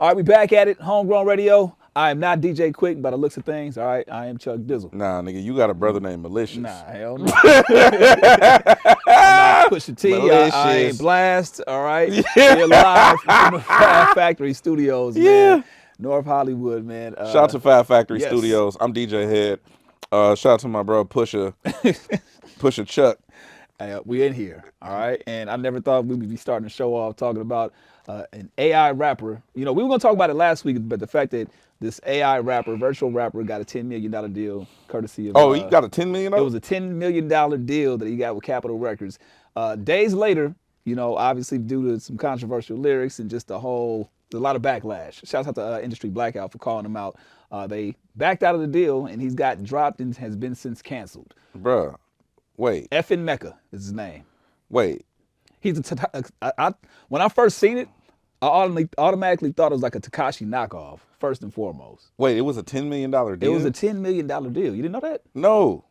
All right, we back at it. Homegrown Radio. I am not DJ Quick by the looks of things. All right, I am Chuck Dizzle. Nah, nigga, you got a brother named Nah, Malicious. hell no. I'm not Pusha T. I ain't Malicious. Blast. All right, we're Yeah. live from the Fab Factory Studios, Yeah. man. North Hollywood, man. Shout out to Fab Factory yes. Studios. I'm DJ Head. Shout out to my bro Pusha Chuck. We in here, all right? And I never thought we would be starting to show off talking about an AI rapper. You know, we were going to talk about it last week, but the fact that this AI rapper, virtual rapper, got a $10 million deal courtesy of... Oh, he got a $10 million? It was a $10 million deal that he got with Capitol Records. Days later, you know, obviously due to some controversial lyrics and just a lot of backlash. Shouts out to Industry Blackout for calling him out. They backed out of the deal, and he's got dropped and has been since canceled. Bruh, wait, Effin Mecca is his name. wait. He's when I first seen it, I automatically thought it was like a Tekashi knockoff, first and foremost. Wait, it was a $10 million deal? It was a $10 million deal. You didn't know that? No.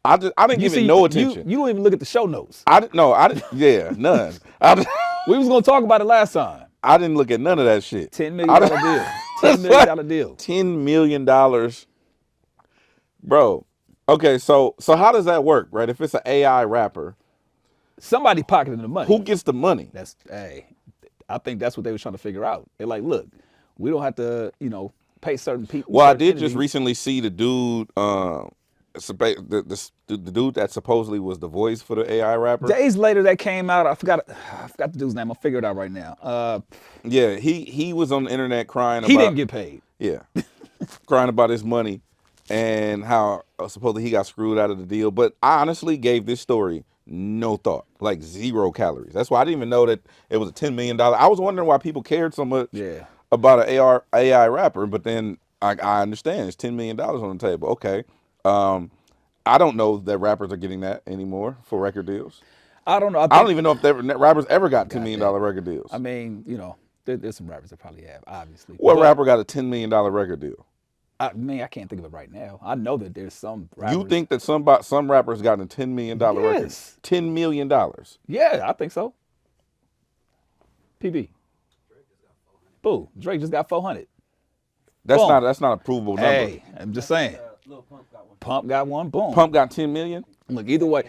I didn't give it no attention. You don't even look at the show notes. I didn't, yeah, none. We was going to talk about it last time. I didn't look at none of that shit. $10 million deal. $10 million deal. $10 million. Bro, okay, so how does that work, right? If it's an AI rapper, Somebody pocketing the money. who gets the money? I think that's what they were trying to figure out. They're like, look, we don't have to, pay certain people. Well, I certain did entities. just recently see the dude, the dude that supposedly was the voice for the AI rapper. Days later, that came out. I forgot the dude's name. I'll figure it out right now. Yeah, he was on the internet crying He about. didn't get paid. Yeah, crying about his money and how supposedly he got screwed out of the deal. But I honestly gave this story no thought, like 0 calories. That's why I didn't even know that it was a $10 million. I was wondering why people cared so much Yeah. about an AI rapper, but then I understand it's $10 million on the table. Okay. I don't know that rappers are getting that anymore for record deals. I don't know. I don't even know if rappers ever got $10 million record deals. I mean, there's some rappers that probably have, obviously. What But, rapper got a $10 million record deal? I can't think of it right now. I know that there's some rappers. You think that some rappers got a $10 million record? Yes. $10 million. Yeah, I think so. PB. Boo. Drake just got 400. That's Boom. not a provable number. Hey, I'm just saying. Pump got one. Boom. Pump got 10 million. Look, either way,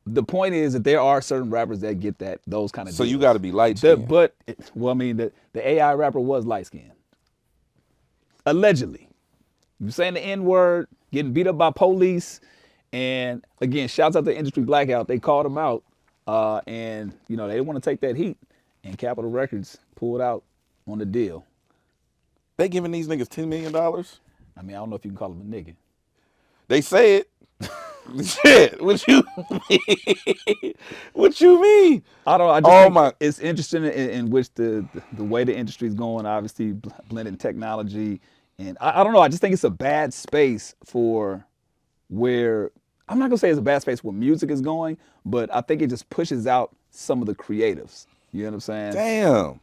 the point is that there are certain rappers that get those kind of So deals. you got to be light skinned. The AI rapper was light skinned. Allegedly. You saying the N-word, getting beat up by police, and again, shouts out to Industry Blackout. They called him out, and they didn't want to take that heat, and Capitol Records pulled out on the deal. They giving these niggas $10 million? I mean, I don't know if you can call him a nigga. They say it. Shit, what you mean? What you mean? I don't. I just think it's interesting in which the way the industry is going. Obviously, blending technology, and I don't know. I just think it's a bad space for where I'm not gonna say it's a bad space where music is going, but I think it just pushes out some of the creatives. You know what I'm saying? Damn.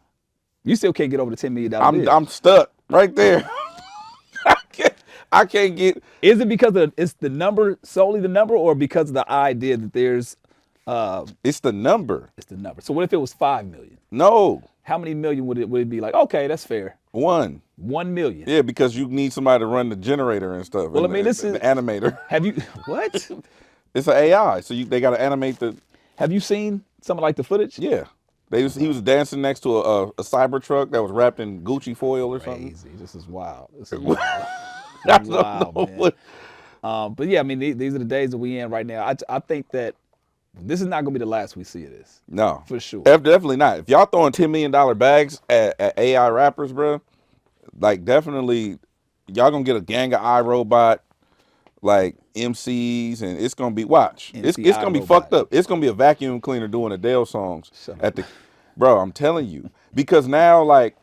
You still can't get over the $10 million deal. I'm stuck right there. I can't get. Is it because it's the number, solely the number, or because of the idea that there's It's the number. it's the number? So what if it was 5 million? No. How many million would it be like? Okay, that's fair. 1. 1 million. Yeah, because you need somebody to run the generator and stuff. Well, and I mean, the animator. Have you what? It's an AI, so they got to animate the. Have you seen some of like the footage? Yeah, he was dancing next to a cyber truck that was wrapped in Gucci foil or something. Crazy. This is wild. This is wild. I This is don't wild, know man. what. But yeah, I mean, these are the days that we in right now. I think that this is not gonna be the last we see of this. No, For sure. Definitely not. If y'all throwing $10 million bags at AI rappers, bro, like definitely y'all gonna get a gang of iRobot, like MCs, and it's gonna be it's gonna be iRobot. fucked up. It's gonna be a vacuum cleaner doing Adele songs Shut at the, bro. I'm telling you, because now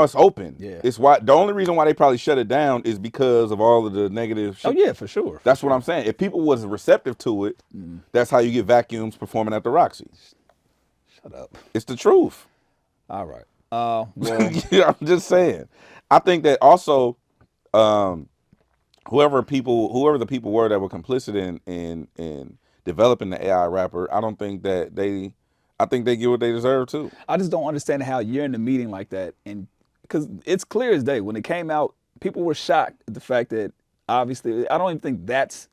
it's open. Yeah. It's why the only reason why they probably shut it down is because of all of the negative shit. Oh yeah, for sure. That's what I'm saying. If people was receptive to it, that's how you get vacuums performing at the Roxy. Shut up. It's the truth. All right. Well, Yeah, I'm just saying. I think that also, whoever the people were that were complicit in developing the AI rapper, I think they get what they deserve too. I just don't understand how you're in a meeting like that, and because it's clear as day. When it came out, people were shocked at the fact that obviously, I don't even think that's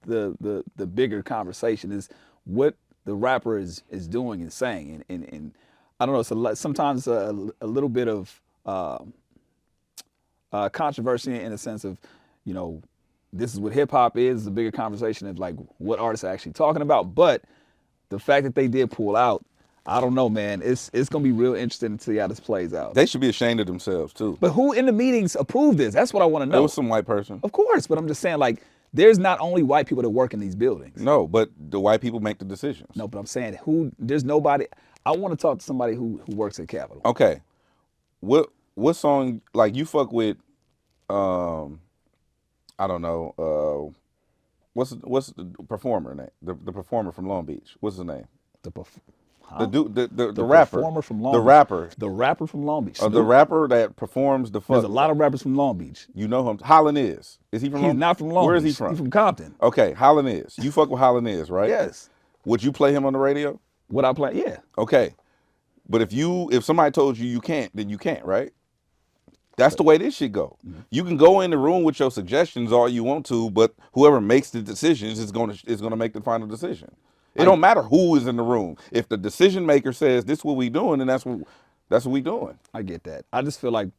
the bigger conversation is what the rapper is doing and saying. And I don't know, sometimes a little bit of controversy in a sense of, you know, this is what hip hop is a bigger conversation of like what artists are actually talking about. But the fact that they did pull out, I don't know, man. It's gonna be real interesting to see how this plays out. They should be ashamed of themselves too. But who in the meetings approved this? That's what I want to know. It was some white person. Of course, but I'm just saying, like, there's not only white people that work in these buildings. No, but the white people make the decisions. No, but I'm saying there's nobody. I want to talk to somebody who works at Capitol. Okay. What song, like, you fuck with I don't know, what's the performer name? The performer from Long Beach. What's his name? Huh? The rapper. Performer from Long The Beach. rapper. The rapper from Long Beach. The rapper that performs the fuck. There's a lot of rappers from Long Beach. You know him. Holland is. Is he from He's Long Beach? not from Long Where Beach. is he from? He's from Compton. Okay, Holland is. You fuck with Holland is, right? Yes. Would you play him on the radio? Would I play? Yeah. Okay. But if somebody told you can't, then you can't, right? That's the way this shit go. Mm-hmm. You can go in the room with your suggestions all you want to, but whoever makes the decisions is gonna make the final decision. It don't matter who is in the room. If the decision maker says this is what we doing, then that's what we doing. I get that. I just feel like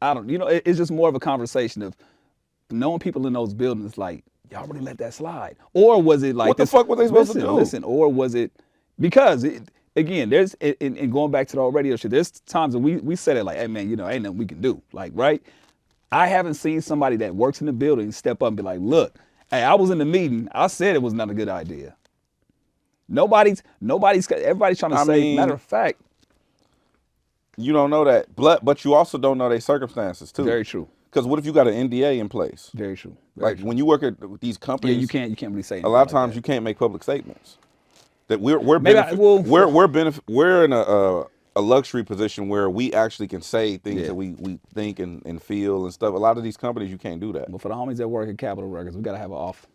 it's just more of a conversation of knowing people in those buildings. Like, y'all really let that slide, or was it like What the fuck were they supposed to do? Listen, or was it because again, there's in going back to the old radio shit. There's times that we said it like, hey man, ain't nothing we can do. Like, right? I haven't seen somebody that works in the building step up and be like, look, hey, I was in the meeting. I said it was not a good idea. Everybody's trying to say. Matter of fact, you don't know that, but you also don't know their circumstances too. Very true. Because what if you got an NDA in place? Very true. When you work at these companies, yeah, you can't really say. A lot of times you can't make public statements. That we're in a luxury position where we actually can say things that we think and feel and stuff. A lot of these companies you can't do that. But for the homies that work at Capitol Records, we gotta have an off.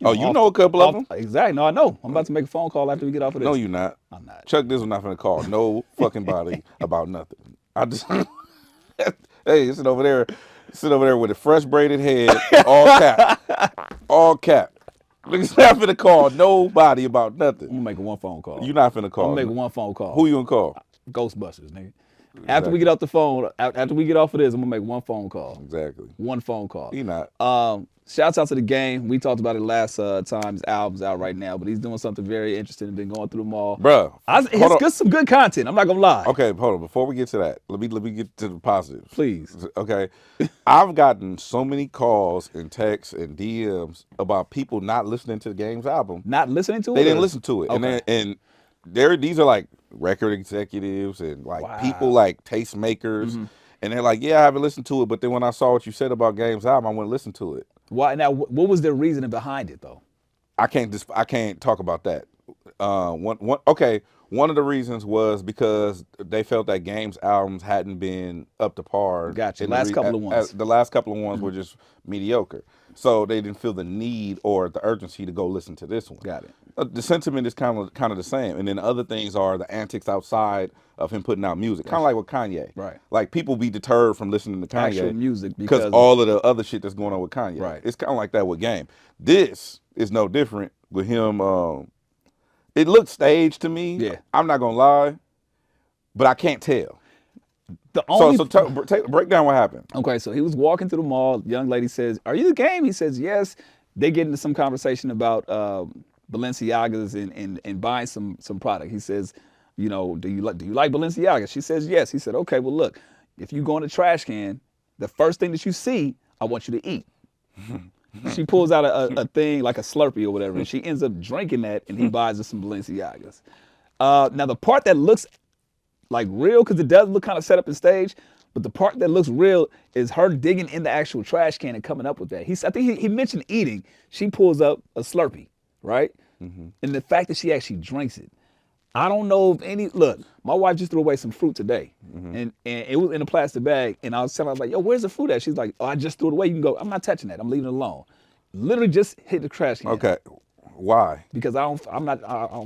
You know a couple of them? Exactly. No, I know. I'm about to make a phone call after we get off of this. No, you're not. I'm not. Chuck Dizzle not finna call no fucking body about nothing. I just hey, sit over there with a fresh braided head, all cap. Niggas not finna call nobody about nothing. I'm gonna make one phone call. You're not finna call. I'm gonna make one phone call. Who you gonna call? Ghostbusters, nigga. After we get off the phone, after we get off of this, I'm gonna make one phone call. Exactly. One phone call. He not. Shouts out to the game. We talked about it last time. His album's out right now, but he's doing something very interesting. Been going through them all. Bruh. It's some good content. I'm not gonna lie. Okay, hold on. Before we get to that, let me get to the positives. Please. Okay. I've gotten so many calls and texts and DMs about people not listening to the Game's album. Not listening to it? They didn't listen to it. Okay. And these are like record executives and like people like tastemakers. Mm-hmm. And they're like, yeah, I haven't listened to it, but then when I saw what you said about Game's album, I went and listened to it. Why? Now, what was their reasoning behind it, though? I can't talk about that. One of the reasons was because they felt that Game's albums hadn't been up to par. Gotcha. The last couple of ones were just mediocre. So they didn't feel the need or the urgency to go listen to this one. Got it. The sentiment is kind of the same. And then other things are the antics outside of him putting out music. Kind of like with Kanye. Right. Like people be deterred from listening to Kanye. Actual music because all of the other shit that's going on with Kanye. Right. It's kind of like that with Game. This is no different with him. It looked staged to me. Yeah. I'm not going to lie. But I can't tell. Break down what happened. Okay, so he was walking through the mall. Young lady says, "Are you the Game?" He says, "Yes." They get into some conversation about Balenciagas and buying some product. He says, "Do you like Balenciagas?" She says, "Yes." He said, "Okay, well look, if you go in the trash can, the first thing that you see, I want you to eat." She pulls out a thing like a Slurpee or whatever, and she ends up drinking that, and he buys her some Balenciagas. Now the part that looks like real, because it does look kind of set up and staged, but the part that looks real is her digging in the actual trash can and coming up with that. I think he mentioned eating. She pulls up a Slurpee, right? Mm-hmm. And the fact that she actually drinks it. I don't know if look, my wife just threw away some fruit today, mm-hmm. and it was in a plastic bag, and I was telling her, I was like, yo, where's the fruit at? She's like, oh, I just threw it away. You can go. I'm not touching that. I'm leaving it alone. Literally just hit the trash can. Okay, why? Because I don't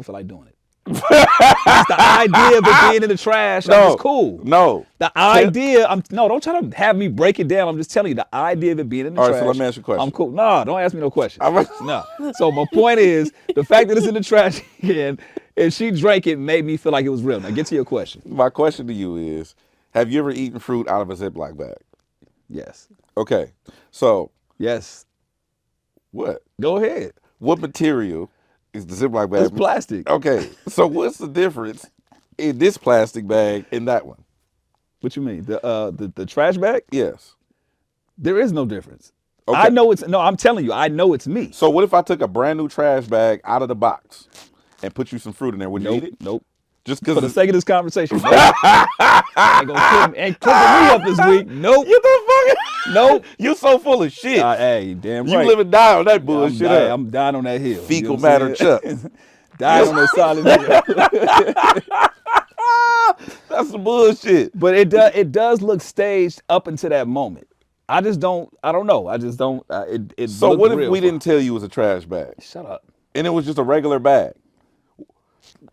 feel like doing it. Just the idea of it being in the trash, I'm just cool. No. The idea, don't try to have me break it down. I'm just telling you the idea of it being in the All right, trash. so let me ask you a question. I'm cool. No, don't ask me no questions. I'm- No. So my point is the fact that it's in the trash can, and she drank it made me feel like it was real. Now get to your question. My question to you is, have you ever eaten fruit out of a Ziploc bag? Yes. Okay. So Yes. what? Go ahead. What material is the Ziploc bag? It's plastic. Okay. So what's the difference in this plastic bag and that one? What you mean? The trash bag? Yes. There is no difference. Okay. I know I'm telling you, I know it's me. So what if I took a brand new trash bag out of the box and put you some fruit in there? Would you eat it? Nope. Just For the because sake of this conversation, nope. ain't cooking me up this week. Nope. you the fuck? Nope. You so full of shit. Hey, damn You right. live and die on that bullshit. up. I'm dying on that hill. Fecal You know what I'm matter saying? Dying on that solid hill. That's some bullshit. But it does look staged up until that moment. I don't know. I just don't. It So looked what if real we for me. didn't tell you it was a trash bag Shut up. and it was just a regular bag?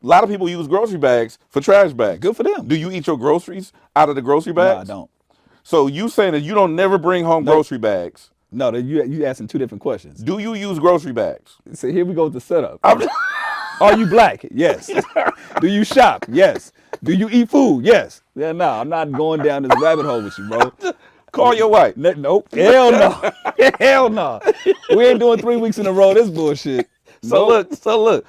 A lot of people use grocery bags for trash bags. Good for them. Do you eat your groceries out of the grocery No, bags? I don't. So you saying that you don't never bring home grocery bags? No, you asking two different questions. Do you use grocery bags? So here we go with the setup. Are you black? Yes. Do you shop? Yes. Do you eat food? Yes. Yeah, no, I'm not going down this rabbit hole with you, bro. Call your wife. Nope. Hell no. Hell no. We ain't doing 3 weeks in a row. This bullshit. So look.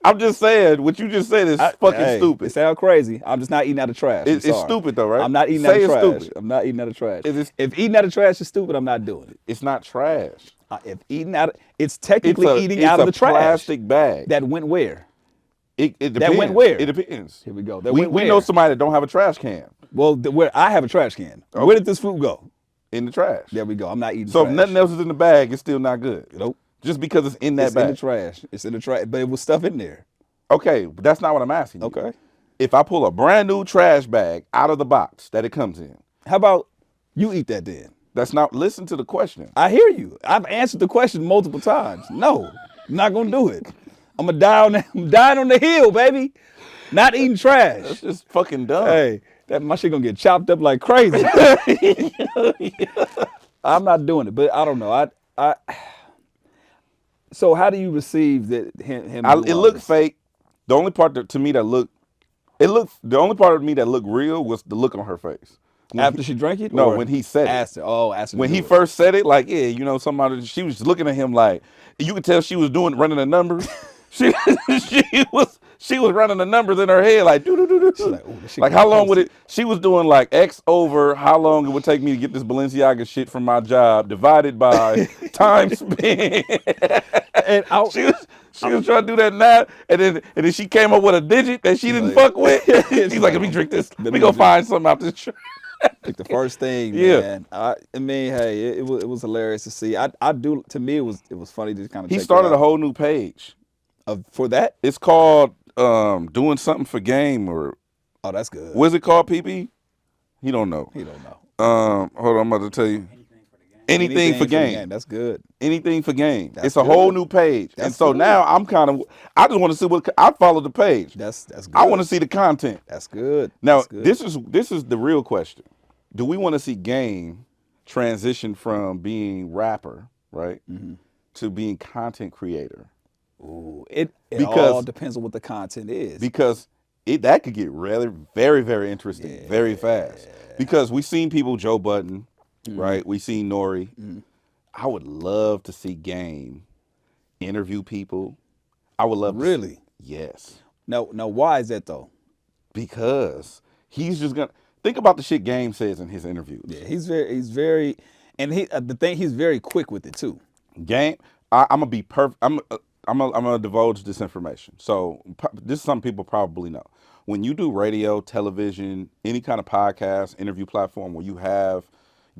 I'm just saying what you just said is fucking Hey, stupid. It sounds crazy. I'm just not eating out of trash. I'm It's sorry. stupid though, right? I'm not eating Say out of it's trash. stupid. I'm not eating out of trash. Is it- If eating out of trash is stupid, I'm not doing it. It's not trash. If eating out, it's technically eating it's out of the trash. plastic bag. That went where? It depends. that went where? It depends. Here we go. That We went where? know somebody that don't have a trash can Well, where I have a trash can. Where did this fruit go? in the trash. There we go. I'm not eating So trash. if nothing else is in the bag, it's still not good. Nope. Just because it's in that It's in the bag. trash. It's in the trash. But it was stuff in there. Okay, but that's not what I'm asking you. Okay. If I pull a brand new trash bag out of the box that it comes in, How about you eat that then? that's not. Listen to the question. I hear you. I've answered the question multiple times. No, I'm not gonna do it. I'm gonna die on I'm dying on the hill, baby. Not eating trash. That's just fucking dumb. Hey, my shit gonna get chopped up like crazy. I'm not doing it, but I don't know. I. So how do you receive that him? It doing all looked this? fake. The only part to me that looked, the only part of me that looked real was the look on her face. When After she drank it? No, or when he said it. asked her. Oh, asked her to When do he it. first said it, like, yeah, you know, somebody, she was looking at him like, you could tell she was running the numbers. she was running the numbers in her head, like, like, "Ooh, this shit like gonna how long would post it, she was doing like X over how long it would take me to get this Balenciaga shit from my job divided by time spent. And She was trying to do that now, and then she came up with a digit that she didn't fuck with. She's like, let me drink this. Let me go find something out this trash. pick the first thing, Yeah. man. I mean, hey, it was hilarious to see. I do. To me, it was funny to kind of. He started a whole new page. for that. It's called doing something for game, or Oh, that's good. what's it called, PP? He don't know. He don't know. Hold on, I'm about to tell you. Anything for the game. That's good. Anything for game. That's It's a whole good. new page. And That's so good. now I just want to see what I follow the page. That's good. I want to see the content. That's good. Now, That's good. this is the real question. Do we want to see game transition from being rapper, right, Mm-hmm. to being content creator? Ooh, it because- all depends on what the content is. Because that could get really very, very interesting very fast. Because we've seen people, Joe Budden, right? We've seen Nori. I would love to see Game interview people. I would love Really? Yes. No, why is that though? Because he's just gonna think about the shit Game says in his interviews. Yeah, he's very, and the thing, he's very quick with it too. Game, I'm gonna be perfect. I'm gonna divulge this information. So this is something people probably know. When you do radio, television, any kind of podcast, interview platform where you have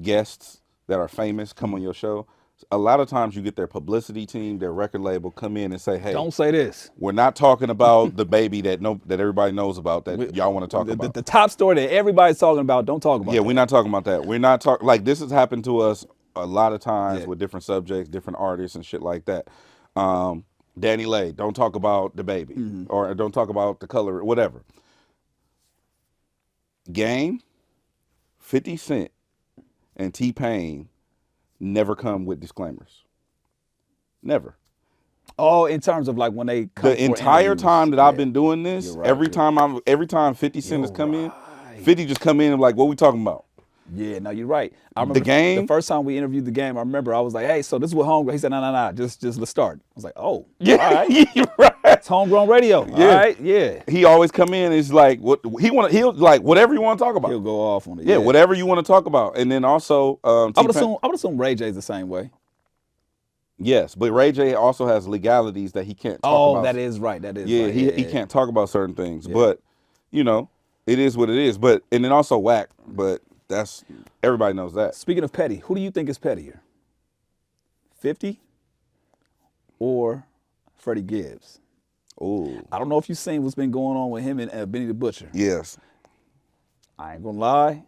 guests that are famous come on your show, a lot of times you get their publicity team, their record label come in and say, "Hey, Don't say this. we're not talking about the baby that everybody knows about that y'all want to talk about." The top story that everybody's talking about. Don't talk about. Yeah, that. we're not talking about that. We're not talking like this has happened to us a lot of times Yeah. with different subjects, different artists, and shit like that. Danny Lay, don't talk about the baby, or don't talk about the color, whatever. Game, 50 Cent, and T-Pain never come with disclaimers. Never. Oh, in terms of like when they come The for entire interviews. time that Yeah. I've been doing this, You're right, every time 50 Cent has You're come in, right. 50 just come in and like, what we talking about? Yeah, no, you're right. I The remember game? the first time we interviewed the game. I remember I was like, "Hey, so this is what homegrown." He said, "No, just let's start." I was like, "Oh, Yeah, all right, you're right. it's homegrown radio." Yeah. All right, yeah. He always come in. It's like what he'll like whatever you want to talk about. He'll go off on it. Yeah, whatever you want to talk about. And then also, I would assume Ray J's the same way. yes, but Ray J also has legalities that he can't talk Oh, about. that is right. That is Yeah, right. he can't talk about certain things. But you know, it is what it is. But and then also whack. But that's everybody knows that. Speaking of petty, who do you think is pettier? 50 or Freddie Gibbs? Oh, I don't know if you've seen what's been going on with him and Benny the Butcher. yes. I ain't gonna lie,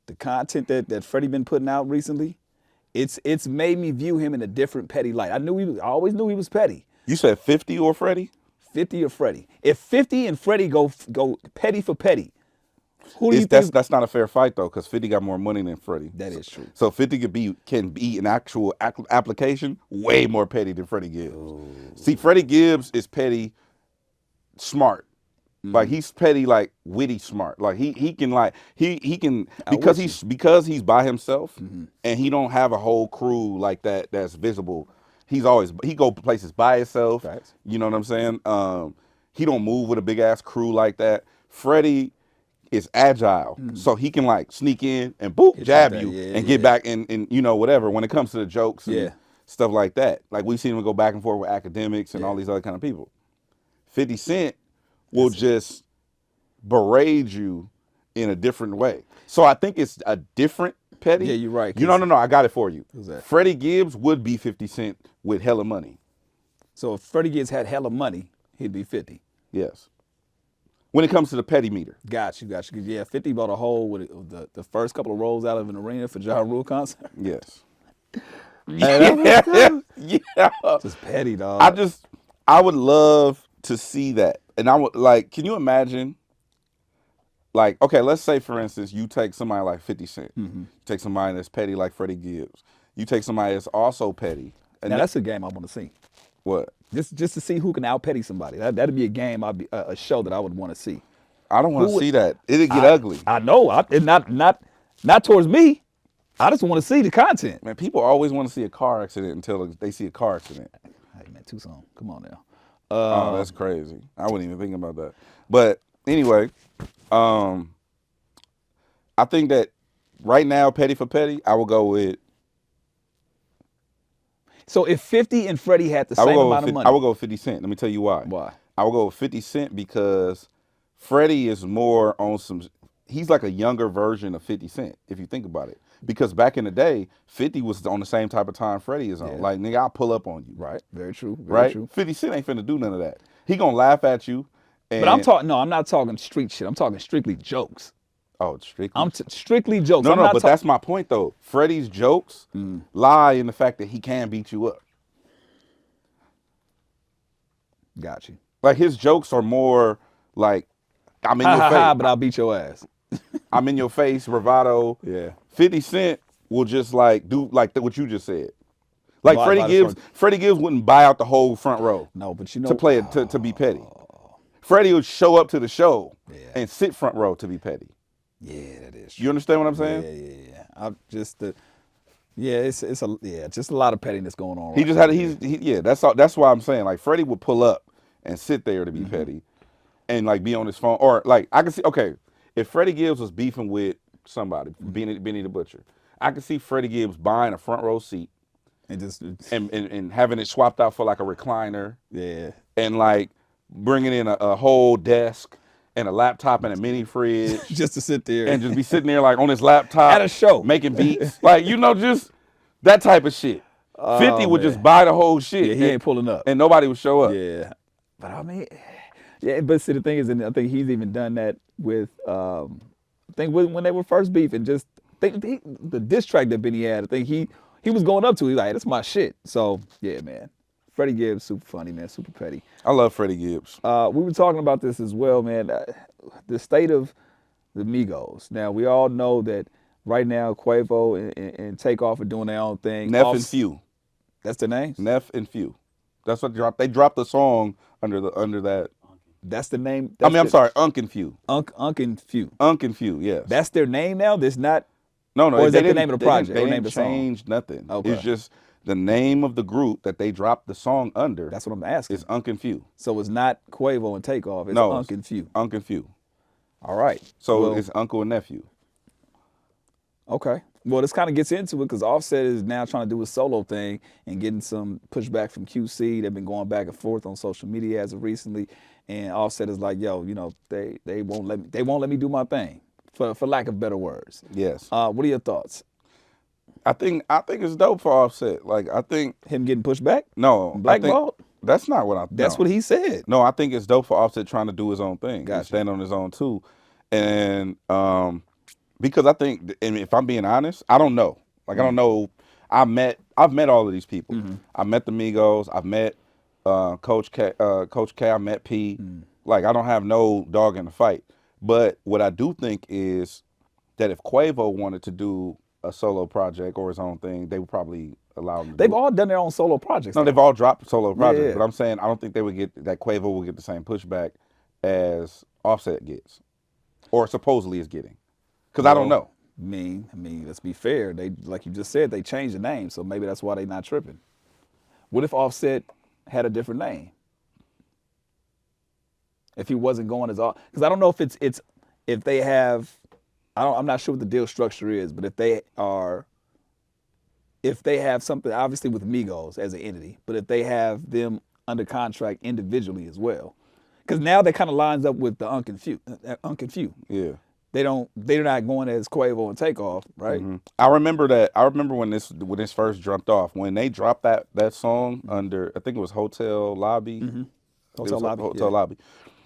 the content that Freddie been putting out recently, it's made me view him in a different petty light. I always knew he was petty. You said 50 or Freddie? 50 or Freddie. If 50 and Freddie go petty for petty, who do you think? That's not a fair fight though, because 50 got more money than Freddie. That is true. So 50 can be an actual application way more petty than Freddie Gibbs. Oh. See, Freddie Gibbs is petty, smart. Like Mm-hmm. he's petty, like witty smart. Like he can like he can with because he's by himself Mm-hmm. and he don't have a whole crew like that that's visible. He go places by himself. Facts. You know what I'm saying? He don't move with a big ass crew like that. Freddie is agile, so he can like sneak in and boop Hit jab that, you yeah, and get back and you know whatever when it comes to the jokes and Yeah. stuff like that. Like we've seen him go back and forth with academics and all these other kind of people. 50 Cent will just berate you in a different way. So I think it's a different petty. Yeah, you're right, You no, I got it for you. Who's that? Freddie Gibbs would be 50 Cent with hella money. So if Freddie Gibbs had hella money, he'd be 50. Yes. When it comes to the petty meter. Got you. Yeah, 50 bought a hole with the first couple of rolls out of an arena for Ja Rule concert. Yes. Yeah. Yeah. Just petty, dog. I would love to see that. And I would like, can you imagine? Like, okay, let's say for instance, you take somebody like 50 Cent. You take somebody that's petty like Freddie Gibbs. You take somebody that's also petty. And Now that's a game I want to see. what? Just to see who can out petty somebody. That'd be a game. A show that I would want to see. I don't want Who to would- see that. It'd get ugly. I know. And not towards me. I just want to see the content. Man, people always want to see a car accident until they see a car accident. Hey man, Tucson, come on now. Oh, that's crazy. I wasn't even thinking about that. But anyway, I think that right now, petty for petty, I will go with So if 50 and Freddie had the same amount of money, I will go with 50 Cent. Let me tell you why. Why? I will go with 50 Cent because Freddie is more on some. He's like a younger version of 50 Cent, if you think about it. Because back in the day, 50 was on the same type of time Freddie is on. Yeah. Like, nigga, I'll pull up on you. Right. Very true. Very Right? true. 50 Cent ain't finna do none of that. He gonna laugh at you. And, But I'm talking. No, I'm not talking street shit. I'm talking strictly jokes. Oh, strictly. I'm strictly jokes. No, I'm no, not but that's my point though. Freddie's jokes lie in the fact that he can beat you up. Got you. Like his jokes are more like, I'm in Ha your ha face. ha! But I'll beat your ass. I'm in your face, bravado. Yeah. 50 Cent will just like do like what you just said. Like Buy Freddie the Gibbs, front. Freddie Gibbs wouldn't buy out the whole front row No, but you know to play it to be petty. Freddie would show up to the show and sit front row to be petty. Yeah, that is true. You understand what I'm Yeah, saying? yeah. I'm just the. Yeah, it's just a lot of pettiness going on. He right just had now. that's all. That's why I'm saying like Freddie would pull up and sit there to be petty, and like be on his phone or like I can see if Freddie Gibbs was beefing with somebody, Benny the Butcher, I could see Freddie Gibbs buying a front row seat and just and having it swapped out for like a recliner yeah. and like bringing in a whole desk and a laptop and a mini fridge Just to sit there and just be sitting there like on his laptop At a show. making beats, like just that type of shit. 50 would just buy the whole shit. Yeah, he ain't pulling up. And nobody would show up. Yeah, but I mean, yeah. But see, the thing is, and I think he's even done that with. I think when they were first beefing, just the diss track that Benny had. I think he was going up to. He's like, "That's my shit." So yeah, man. Freddie Gibbs, super funny, man, super petty. I love Freddie Gibbs. We were talking about this as well, man. The state of the Migos. Now, we all know that right now Quavo and Takeoff are doing their own thing. Neff and Few. That's their names? Neff and Few. That's what dropped. They dropped the song under that. That's the name? I'm sorry, Unk and Few. Unk and Few. Unk and Few, yes. That's their name now? There's not... No, or is that the name of the project? They or name didn't of the song? change nothing. Okay. It's just the name of the group that they dropped the song under. That's what I'm asking. It's Unk and Few. So it's not Quavo and Takeoff. It's No, Unk and Few. Unk and Few. All right. So Well, it's uncle and nephew. okay. Well, this kind of gets into it because Offset is now trying to do a solo thing and getting some pushback from QC. They've been going back and forth on social media as of recently, and Offset is like, "Yo, you know, they won't let me do my thing," for lack of better words. Yes. What are your thoughts? I think it's dope for Offset. Like I think Him getting pushed back? no, I think Blackballed? that's not what I. That's no. what he said. No, I think it's dope for Offset trying to do his own thing, Gotcha. and stand on his own too, and because I think, and if I'm being honest, I don't know. Like I don't know. I've met all of these people. I met the Migos. I've met Coach K. I met P. Like I don't have no dog in the fight. But what I do think is that if Quavo wanted to do a solo project or his own thing, they would probably allow him to They've do it. all done their own solo projects. No, though. they've all dropped solo projects. yeah. But I'm saying I don't think they would get that Quavo will get the same pushback as Offset gets, or supposedly is getting. Because I don't know. I mean, let's be fair. They, like you just said, they changed the name, so maybe that's why they're not tripping. What if Offset had a different name? If he wasn't going as all, because I don't know if it's if they have, I'm not sure what the deal structure is, but if they have something, obviously with Migos as an entity, but if they have them under contract individually as well, because now that kind of lines up with the Unk and Few. Yeah. They're not going as Quavo and Takeoff, right? I remember that. I remember when this first jumped off. When they dropped that song under, I think it was Hotel Lobby. It Hotel was Lobby. Hotel yeah. Lobby.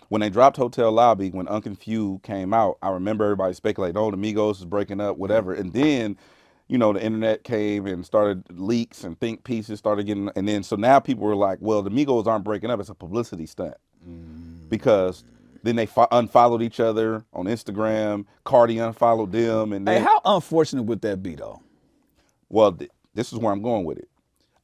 When they dropped Hotel Lobby, when Unk and Few came out, I remember everybody speculating, oh, the Migos is breaking up, whatever. And then, you know, the internet came and started leaks and think pieces started getting, and then so now people were like, well, the Migos aren't breaking up; it's a publicity stunt because. Then they unfollowed each other on Instagram. Cardi unfollowed them, and then Hey, how unfortunate would that be, though? well, this is where I'm going with it.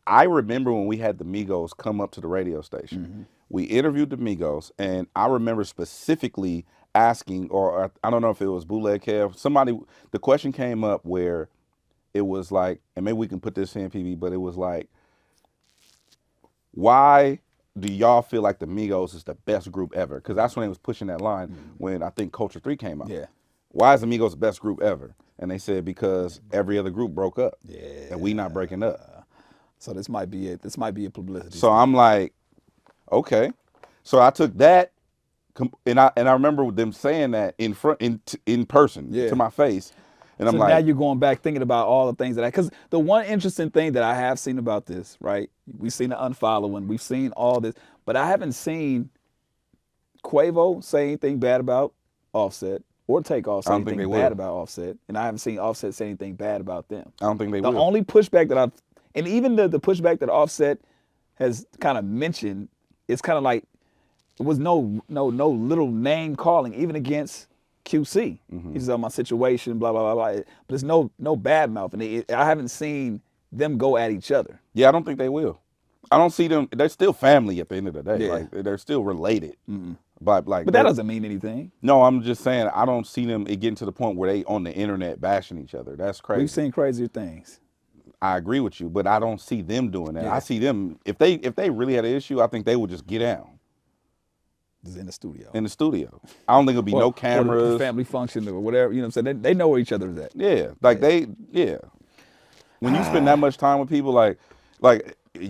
I remember when we had the Migos come up to the radio station. We interviewed the Migos, and I remember specifically asking, or I don't know if it was Bootleg Kev, somebody. The question came up where it was like, and maybe we can put this in PB, but it was like, why do y'all feel like the Migos is the best group ever? Because that's when they was pushing that line when I think Culture 3 came out. Yeah. Why is the Migos the best group ever? And they said because every other group broke up. Yeah. And we not breaking up. So this might be it. This might be a publicity. So I'm like, okay. So I took that, and I remember them saying that in person Yeah. to my face, and I'm so like, now you're going back thinking about all the things because the one interesting thing that I have seen about this, right? We've seen the unfollowing, we've seen all this, but I haven't seen Quavo say anything bad about Offset or Takeoff say I don't think anything they bad will. about Offset, and I haven't seen Offset say anything bad about them. I don't think they The will. only pushback that and even the pushback that Offset has kind of mentioned, it's kind of like it was no little name calling, even against QC. He's on my situation, blah blah blah blah. But there's no bad mouth, and I haven't seen them go at each other. Yeah, I don't think they will. I don't see them. They're still family at the end of the day. Yeah. Like they're still related. But like, But that doesn't mean anything. No, I'm just saying I don't see them getting to the point where they on the internet bashing each other. That's crazy. We've seen crazier things. I agree with you, but I don't see them doing that. Yeah. I see them if they really had an issue, I think they would just get down Just in the studio. in the studio. I don't think it'll be no Or cameras. the family function or whatever. You know what I'm saying? They know where each other is at. Yeah, like yeah. When you spend that much time with people, like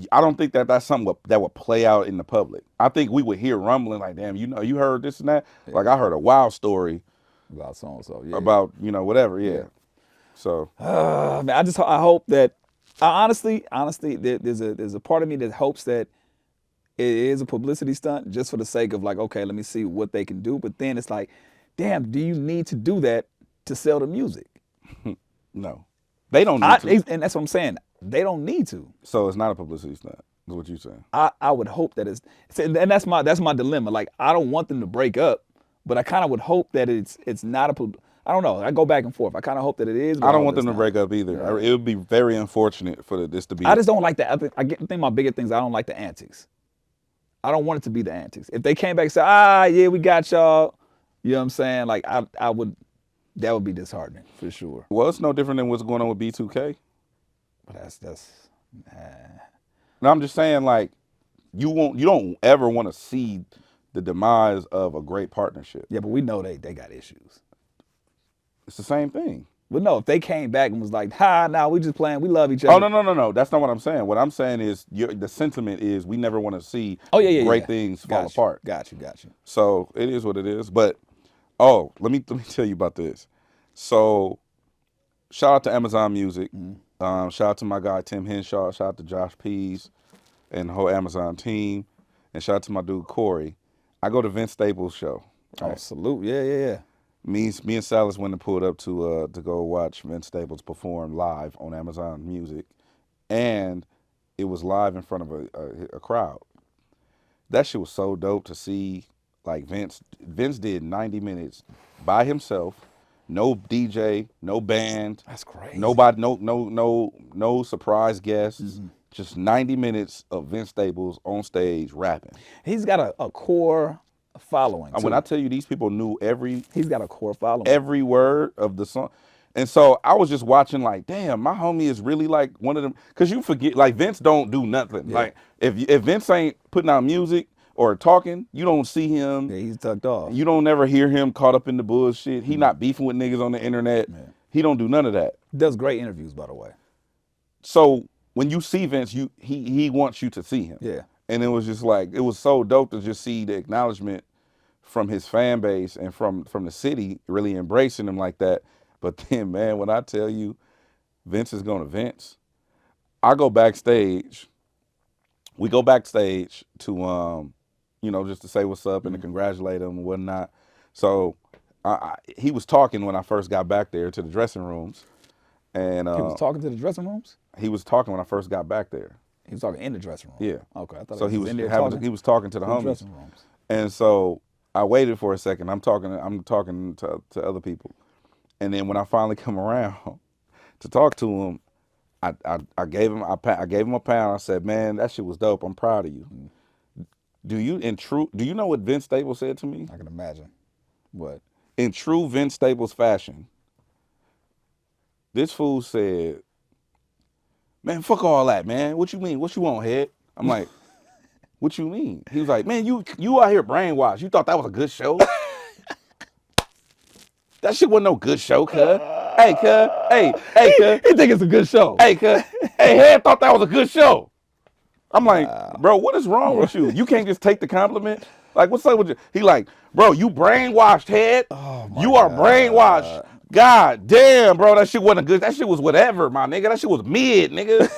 I don't think that's something that would play out in the public. I think we would hear rumbling like, damn, you heard this and that. Yeah. Like I heard a wild story about so and so. Yeah. About whatever. Yeah. So man, I hope that honestly, there's a part of me that hopes that it is a publicity stunt just for the sake of like, okay, let me see what they can do. But then it's like, damn, do you need to do that to sell the music? No, they don't need to. And that's what I'm saying. They don't need to. So it's not a publicity stunt. Is what you saying? I would hope that and that's my dilemma. Like I don't want them to break up, but I kind of would hope that it's not a. I don't know. I go back and forth. I kind of hope that it is, but I I don't hope want them it's to not. break up either. Yeah. It would be very unfortunate for this to I be. just don't like that. I think my bigger things. I don't like the antics. I don't want it to be the antics. If they came back and said, yeah, we got y'all, you know what I'm saying? Like I would, that would be disheartening for sure. Well, it's no different than what's going on with B2K. But that's. And I'm just saying, like, you don't ever want to see the demise of a great partnership. Yeah, but we know they got issues. It's the same thing. But no, if they came back and was like, we just playing, we love each Oh other. no. That's not what I'm saying. What I'm saying is the sentiment is we never want to see great things fall apart. Got you. So it is what it is. But let me tell you about this. So shout out to Amazon Music. Shout out to my guy Tim Henshaw. Shout out to Josh Pease and the whole Amazon team. And shout out to my dude Corey. I go to Vince Staples' show. Oh, salute. Yeah. Me and Salas went and pulled up to go watch Vince Staples perform live on Amazon Music, and it was live in front of a crowd. That shit was so dope to see. Like Vince did 90 minutes by himself, no DJ, no band, That's crazy. nobody, no surprise guests. Just 90 minutes of Vince Staples on stage rapping. He's got a core following. And when I tell you these people knew he's got a core following. every word of the song. And so I was just watching like, damn, my homie is really like one of them. Because you forget, like Vince don't do nothing. Yeah. Like if Vince ain't putting out music or talking, you don't see him. Yeah, he's tucked off. You don't never hear him caught up in the bullshit. He not beefing with niggas on the internet. Yeah. He don't do none of that. Does great interviews, by the way. So when you see Vince, he wants you to see him. Yeah. And it was just like, it was so dope to just see the acknowledgement from his fan base and from the city really embracing him like that. But then, man, when I tell you Vince is going to Vince, I go backstage. We go backstage to, just to say what's up and to congratulate him and whatnot. So he was talking when I first got back there to the dressing rooms. And He was talking to the dressing rooms? he was talking when I first got back there. He was talking in the dressing room? Yeah. Okay, I thought So he was in there he was talking to the in the homies. dressing rooms. And so I waited for a second. I'm talking to other people. And then when I finally come around to talk to him, I gave him a pound. I said, "Man, that shit was dope. I'm proud of you." Do you know what Vince Staples said to me? I can imagine. What? In true Vince Staples fashion, this fool said, "Man, fuck all that, man. What you mean? What you want, head?" I'm like, "What you mean?" He was like, "Man, you out here brainwashed. You thought that was a good show?" That shit wasn't no good show, cuz. Hey, cuz. Hey, cuz. He think it's a good show. Hey, cuz. Hey, Head thought that was a good show. I'm like, bro, what is wrong with you? You can't just take the compliment? Like, what's up with you? He like, bro, you brainwashed, Head. You are brainwashed. God damn, bro, that shit wasn't good. That shit was whatever, my nigga. That shit was mid, nigga.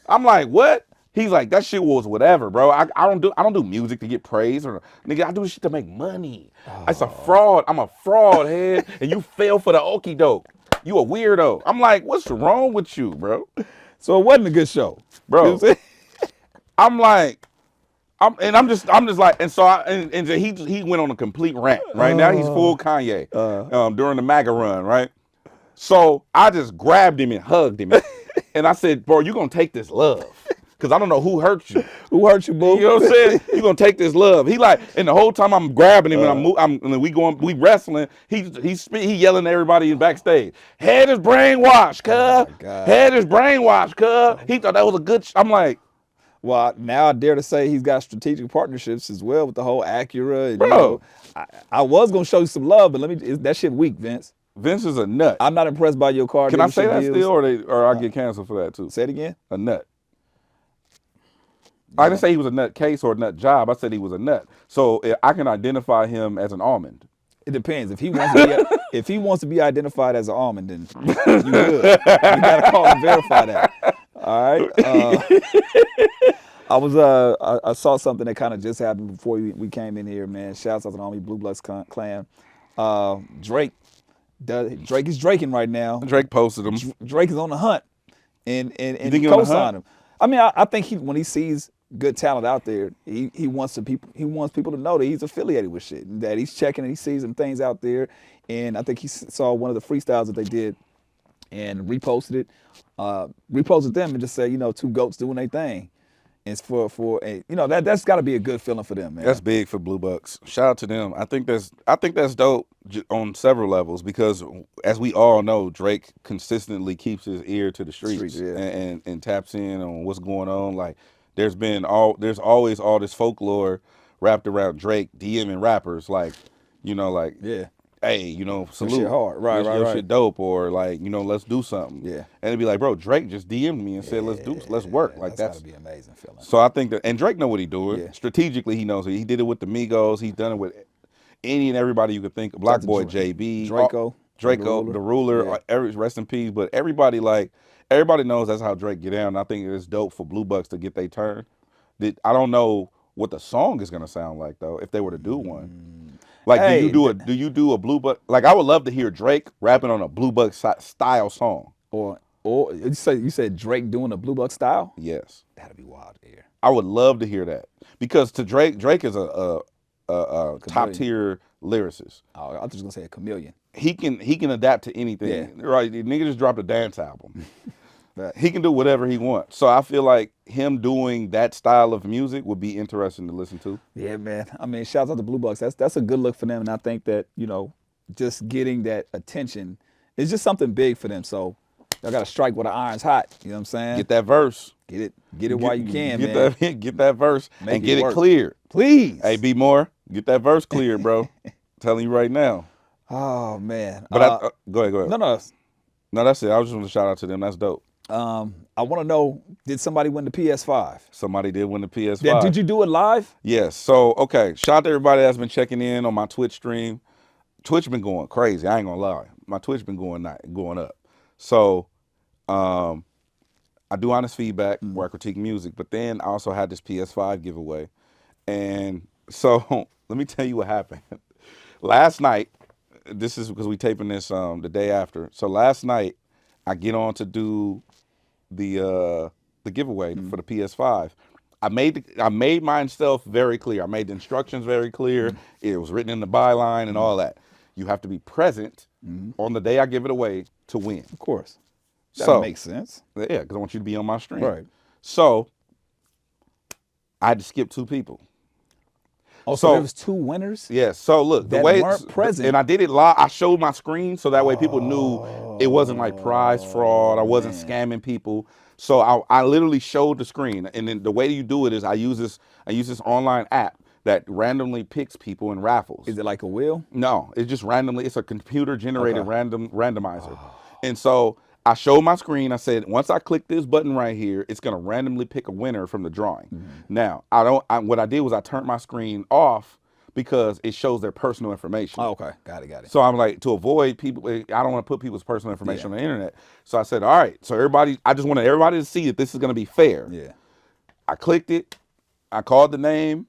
I'm like, what? He's like, that shit was whatever, bro. I don't do music to get praise or nigga. I do this shit to make money. It's a fraud. I'm a fraud, Head, and you fell for the okie doke. You a weirdo. I'm like, what's wrong with you, bro? So it wasn't a good show, Bro. You know what I'm saying? I'm like, I'm just like, and so he went on a complete rant. Right now he's full Kanye during the MAGA run, right? So I just grabbed him and hugged him, and I said, "Bro, you gonna take this love? Cause I don't know who hurt you. Who hurt you, boo? You know what I'm saying? You gonna take this love?" He like, and the whole time I'm grabbing him and we wrestling. He yelling at everybody in backstage. Head is brainwashed, cuz. Head is brainwashed, cuz. He thought that was a good. I'm like. Well, now I dare to say he's got strategic partnerships as well with the whole Acura. And, Bro. I was going to show you some love, but that shit weak, Vince. Vince is a nut. I'm not impressed by your car. Can I say that still, or I get canceled for that too? Say it again. A nut. I didn't say he was a nut case or a nut job. I said he was a nut. So I can identify him as an almond. It depends. If he wants to be identified as an almond, then you good. You got to call and verify that. All right. I saw something that kind of just happened before we came in here, man. Shouts out to the Army Blue Bloods clan. Drake is draking right now. Drake posted him. Drake is on the hunt and think he on the co-sign hunt? him. I mean, I think when he sees good talent out there, he wants people to know that he's affiliated with shit, and that he's checking and he sees some things out there. And I think he saw one of the freestyles that they did and reposted it, reposted them and just said, two goats doing their thing. It's for a, that's got to be a good feeling for them, man. That's big for Blue Bucks. Shout out to them. I think that's dope on several levels because, as we all know, Drake consistently keeps his ear to the streets, yeah. and taps in on what's going on. Like there's always all this folklore wrapped around Drake DMing rappers, like Yeah. hey, salute, shit hard. Right, your right. shit dope, or like, let's do something. Yeah. And it'd be like, bro, Drake just DM'd me and said, let's work. Like That's gotta be an amazing feeling. So I think that, and Drake know what he doing. Yeah. Strategically, he knows it. He did it with the Migos. He's done it with any and everybody you could think of. Black Boy, JB, Draco, the ruler. Yeah. Every rest in peace. But everybody knows that's how Drake get down. And I think it's dope for Blue Bucks to get their turn. I don't know what the song is gonna sound like though if they were to do one. Like, Hey, do you do a Blue Buck? Like, I would love to hear Drake rapping on a Blue Buck style song. Or you said Drake doing a Blue Buck style? Yes, That'd be wild to hear. I would love to hear that because to Drake is a top tier lyricist. Oh, I was just gonna say a chameleon. He can adapt to anything. Yeah. Right? The nigga just dropped a dance album. He can do whatever he wants. So I feel like him doing that style of music would be interesting to listen to. Yeah, man. I mean, shouts out to Blue Bucks. That's a good look for them, and I think that just getting that attention is just something big for them. So y'all got to strike while the iron's hot. You know what I'm saying? Get that verse. Get it while you can, man. Get that verse Make and get work. it cleared. Please. Hey, B More, get that verse cleared, bro. Telling you right now. Oh man. But go ahead. No, that's it. I was just want to shout out to them. That's dope. I want to know, did somebody win the PS5? Somebody did win the PS5. Did you do it live? Yes. So, okay. Shout out to everybody that's been checking in on my Twitch stream. Twitch been going crazy. I ain't gonna lie. My Twitch been going up. So, I do honest feedback where I critique music, but then I also had this PS5 giveaway. And so, let me tell you what happened. Last night, this is because we taping this the day after. So last night, I get on to do the giveaway for the PS5. I made myself very clear. I made the instructions very clear. It was written in the byline and all that. You have to be present on the day I give it away to win. Of course. That makes sense. Yeah, because I want you to be on my stream. Right. So I had to skip 2 people. Oh, so there was 2 winners? Yeah. So look, the that way weren't present. and I did it live. I showed my screen so that way people knew it wasn't like prize fraud. I wasn't scamming people. So I literally showed the screen, and then the way you do it is I use this online app that randomly picks people in raffles. Is it like a wheel? No, it's just randomly. It's a computer generated randomizer, and so I showed my screen. I said, once I click this button right here, it's gonna randomly pick a winner from the drawing. Now, what I did was I turned my screen off because it shows their personal information. Oh, okay, got it. So I'm like, to avoid people, I don't want to put people's personal information on the internet. So I said, all right. So I just wanted everybody to see that this is gonna be fair. Yeah. I clicked it. I called the name.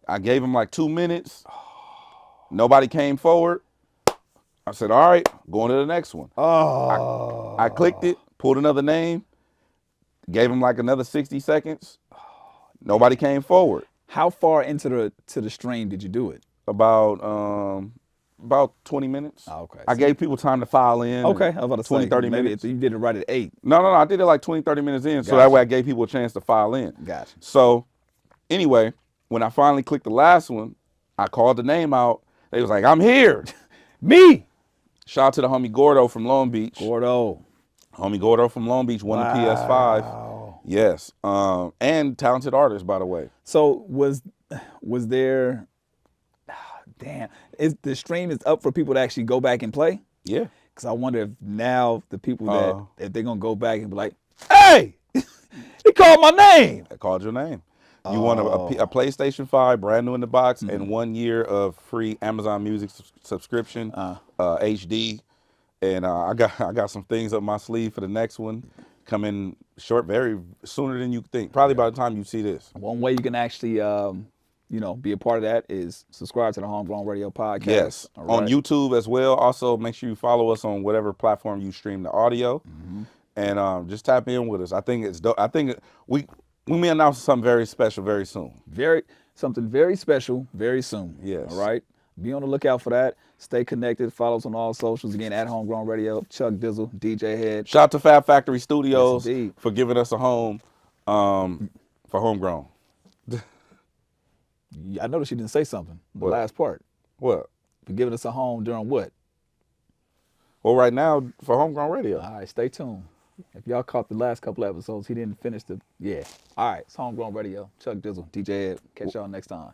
I gave them like 2 minutes. Nobody came forward. I said, all right, going to the next one. Oh. I clicked it, pulled another name, gave him like another 60 seconds. Nobody came forward. How far into the stream did you do it? About 20 minutes. Oh, okay. I gave people time to file in. Okay, I was about to 20, say, 30 maybe minutes. you did it right at 8. No, I did it like 20, 30 minutes in. So Gotcha. that way I gave people a chance to file in. Gotcha. So anyway, when I finally clicked the last one, I called the name out. They was like, I'm here. Me. Shout out to the homie Gordo from Long Beach. Homie Gordo from Long Beach won the PS5. Yes. And talented artist, by the way. So was there, damn, the stream is up for people to actually go back and play? Yeah. Because I wonder if now the people that, if they're going to go back and be like, Hey, he called my name. I called your name. You won a PlayStation 5, brand new in the box, and 1 year of free Amazon Music subscription, HD. And I got some things up my sleeve for the next one, coming short, very sooner than you think. Probably by the time you see this. One way you can actually, be a part of that is subscribe to the Homegrown Radio Podcast. Yes, All on right. YouTube as well. Also, make sure you follow us on whatever platform you stream the audio, and just tap in with us. I think it's dope. I think We may announce something very special very soon. Something very special very soon. Yes. All right. Be on the lookout for that. Stay connected. Follow us on all socials. Again, at Homegrown Radio. Chuck Dizzle, DJ Head. Shout out to Fab Factory Studios indeed. for giving us a home for Homegrown. I noticed you didn't say something. The What? last part. What? For giving us a home during what? Well, right now for Homegrown Radio. All right, stay tuned. If y'all caught the last couple episodes, he didn't finish the. Yeah. All right, it's Homegrown Radio. Chuck Dizzle, DJ Ed. Catch y'all next time.